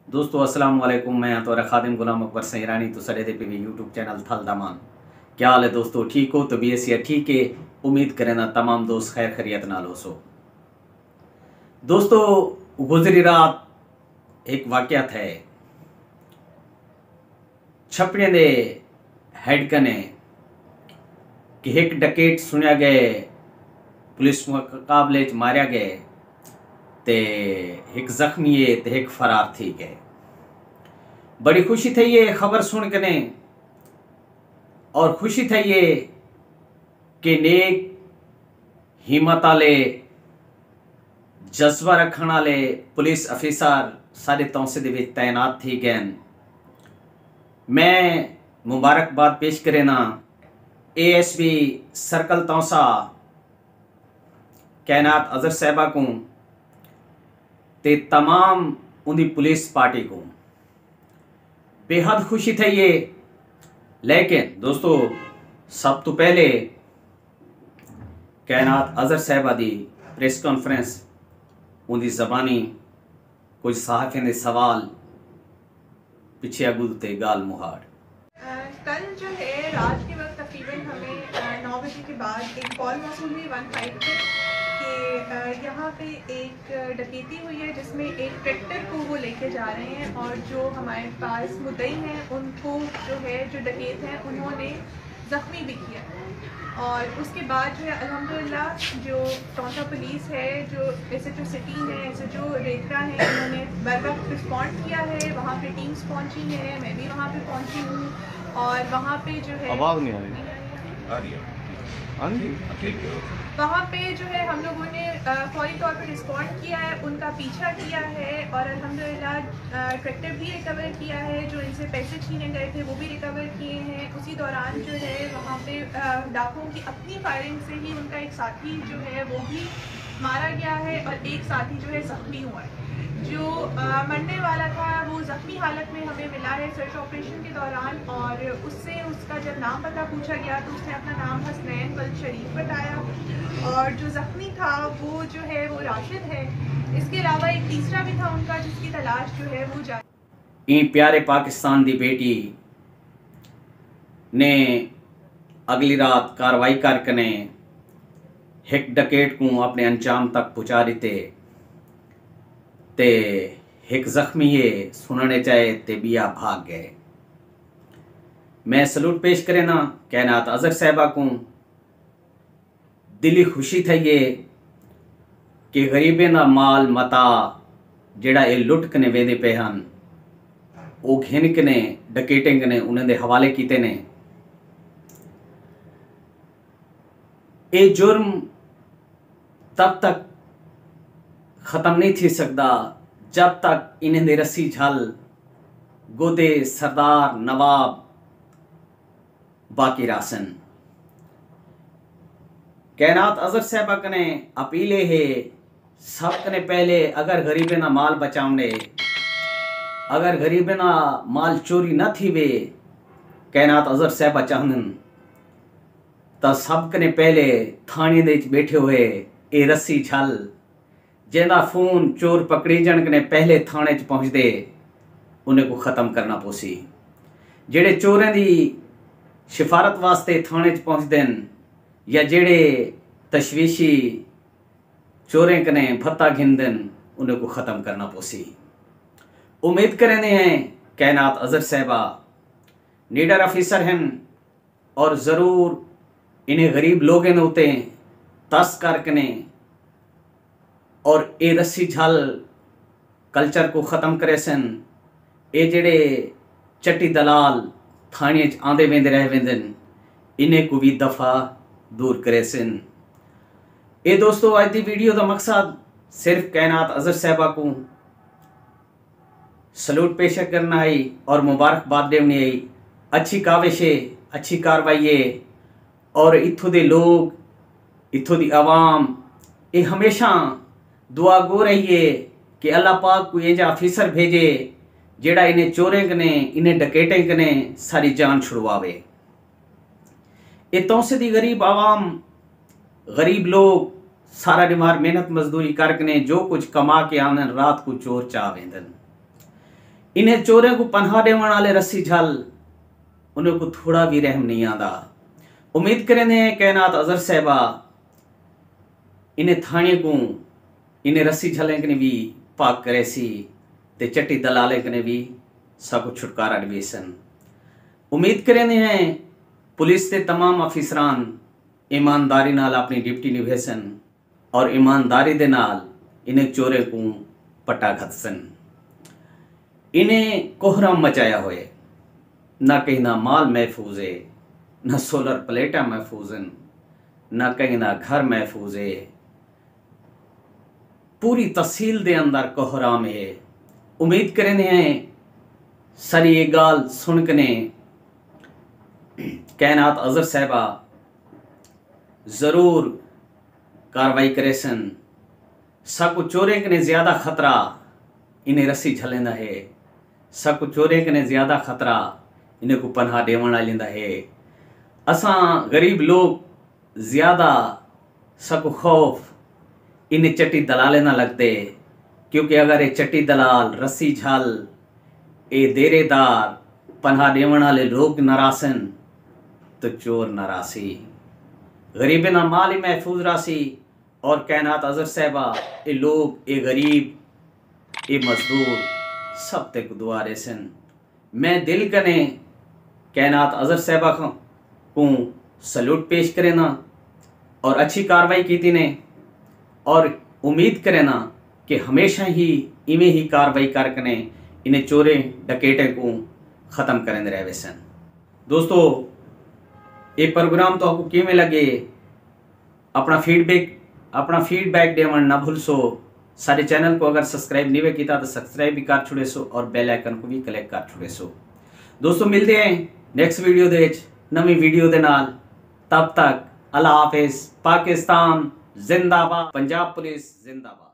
दोस्तों अस्सलाम वालेकुम। मैं तो खादिम गुलाम अकबर सैरानी तो सड़े पे भी यूट्यूब चैनल थल दमान। क्या हाल है दोस्तों, ठीक हो? तो बी ठीक है। उम्मीद करें ना तमाम दोस्त खैर खैरियत नाल हो सो। दोस्तों गुजरी रात एक वाक़या है छपड़े दे हेड कने कि एक डकेट सुनिया गए पुलिस मुकाबले च मारिया गए ते एक जख्मी है ते एक फरार थी गए। बड़ी खुशी थी ये खबर सुन के ने और खुशी थी ये कि नेक हिम्मत आले जज्बा रखने वाले पुलिस अफिसर सारे तौसे दे विच तैनात थी गए। मैं मुबारकबाद पेश करे ना ASP सर्कल तौसा कैनात अजहर साहबा को ते तमाम उनकी पुलिस पार्टी को बेहद खुशी थी ये। लेकिन दोस्तों सब तो पहले कैनात अजहर साहबा दी प्रेस कॉन्फ्रेंस उनकी जबानी कुछ सहाफ़ियों के सवाल पीछे अगू ते गाल मुहाड़। कल जो है रात के वक्त तकरीबन हमें 9 बजे के बाद एक कॉल मौसूल हुई 15 पे कि यहाँ पे एक डकैती हुई है जिसमें एक ट्रैक्टर को वो लेके जा रहे हैं और जो हमारे पास मुद्दई हैं उनको जो है जो डकैत हैं उन्होंने ज़ख्मी भी किया। और उसके बाद जो है अल्हम्दुलिल्लाह जो टोंसा पुलिस है, जो SHO सिटी है, SHO रेखरा है, उन्होंने बर वक्त रिस्पॉन्ड किया है। वहाँ पे टीम्स पहुँची हैं, मैं भी वहाँ पे पहुँची हूँ और वहाँ पे जो है आवाज़ नहीं आ रही है। वहाँ पे जो है हम लोगों ने फौरी तौर पर रिस्पॉन्ड किया है, उनका पीछा किया है और अल्हम्दुलिल्लाह ट्रैक्टर भी रिकवर किया है। जो इनसे पैसे छीने गए थे वो भी रिकवर किए हैं। उसी दौरान जो है वहाँ पे डाकुओं की अपनी फायरिंग से ही उनका एक साथी जो है वो भी मारा गया है और एक साथी जो है ज़ख्मी हुआ है। जो मरने वाला था वो ज़ख्मी हालत में हमें मिला है सर्च ऑपरेशन के दौरान और उससे उसका जब नाम पता पूछा गया तो उसने अपना नाम हसनैन वल शरीफ बताया और जो ज़ख्मी था वो जो है वो राशिद है। इसके अलावा एक तीसरा भी था उनका जिसकी तलाश जो है वो जारी। प्यारे पाकिस्तान दी बेटी ने अगली रात कार्रवाई करके एक डकेट को अपने अंजाम तक पहुँचा देते ते एक जख्मी ये सुनने चाहे ते बिया भाग गए। मैं सलूट पेश करे ना कैनात अजहर साहबा को। दिली खुशी थी ये कि गरीबें का माल मता जेड़ा ये लुट कने वेंदे पे हैं वो घिन कने डकेटें कने उन्होंने हवाले किते ने। ये जुर्म तब तक ख़त्म नहीं थी सकता जब तक इन्हें दे रस्सी झल गोदे सरदार नवाब बाकी रासन। कैनात अजहर साहबा कने अपीले है सब कने पहले अगर गरीबे ना माल बचावने अगर गरीबे ना माल चोरी न थी वे कैनात अजहर साहबा चाहन तो सब कने पहले थाने दे बैठे हुए ए रस्सी झल जेदा फोन चोर पकड़ी जन कने पहले थाने च पहुँचते उन्हें को ख़त्म करना पोसी। जेड़े चोरें दी सिफारत वास्ते थाने च पहुँचते या जेड़े तशवीशी चोरें कने भत्ता घिंदन उन्हें को ख़त्म करना पोसी। उम्मीद करें हैं कैनात अजहर साहबा नीडर अफिसर हैं और ज़रूर इन्हें गरीब लोग होते तस करके और ए रस्सी झल कल्चर को ख़त्म करे सन। ए जेड़े चट्टी दलाल थाने आंदे वेंदे रह वेंदन इन्हें को भी दफ़ा दूर करे सन। ए दोस्तों आज की वीडियो का मकसद सिर्फ कैनात अजहर साहबा को सलूट पेश करना है और मुबारकबाद देनी है। अच्छी काविश है, अच्छी कार्रवाई है और इत्थों के लोग इत्थों की आवाम ये हमेशा दुआ गो रही है कि अल्लाह पाक को ऐसा अफिसर भेजे जेड़ा इन्हें चोरें कने इन्हें डकेटें कने सारी जान छुड़वावे। ये तौसे दी गरीब आवाम गरीब लोग सारा दिमाग मेहनत मजदूरी करके जो कुछ कमा के आनन रात को चोर चाह वेंदन। इन्हें चोरे को पन्हा देवन वाले रस्सी झल उन्हें को थोड़ा भी रहम नहीं आता। उम्मीद करें कैनात अजहर साहबा इन्हें थाने को इन्हें रस्सी झलें कने भी पाक करे सी ते चट्टी दलाले कने भी सब छुटकारा दिवेसन। उम्मीद करें हैं पुलिस के तमाम अफिसरान ईमानदारी नाल अपनी ड्यूटी निभेसन और ईमानदारी दे नाल इन्हें चोरे को पटा घतसन। इन्हें कोहराम मचाया होए, ना कहीं ना माल महफूज है, ना सोलर प्लेटा महफूज हैं, ना कहीं ना घर महफूज है। पूरी तहसील दे अंदर कोहराम है। उम्मीद करें हैं सारी ये गाल सुनकने कैनात अजहर साहबा जरूर कार्रवाई करेसन। सकु चोरे कने ज्यादा खतरा इन्हें रस्सी झलेंदा है, सकु चोरे कने ज्यादा खतरा इन्हें को पन्हा देवण लेंदा है। असां गरीब लोग ज्यादा सकु खौफ इन्हें चट्टी दलाले ना लगते, क्योंकि अगर ये चट्टी दलाल रस्सी झल ए देरेदार पन्हा देवण वाले लोग नारासन तो चोर नारासी। गरीबे ना माल ही महफूज रासी और कैनात अजहर साहबा ये लोग ये गरीब ये मजदूर सब तक दुआ रेसन। मैं दिल कने कैनात अजहर साहबा को सल्यूट पेश करे ना और अच्छी कार्रवाई की थी ने और उम्मीद करे ना कि हमेशा ही इमें ही कार्रवाई करके इन्हें चोरे डकेटे को ख़त्म करें रहे वैसन। दोस्तों ये प्रोग्राम तो आपको किमें लगे अपना फीडबैक देवन ना भूल सो। सारे चैनल को अगर सब्सक्राइब नहीं किया तो सब्सक्राइब भी कर छुड़े सो और बेल आइकन को भी क्लिक कर छुड़े सो। दोस्तों मिलते हैं नेक्स्ट वीडियो दे नवी वीडियो दे नाल। तब तक अल्लाह हाफिज। पाकिस्तान जिंदाबाद, पंजाब पुलिस जिंदाबाद।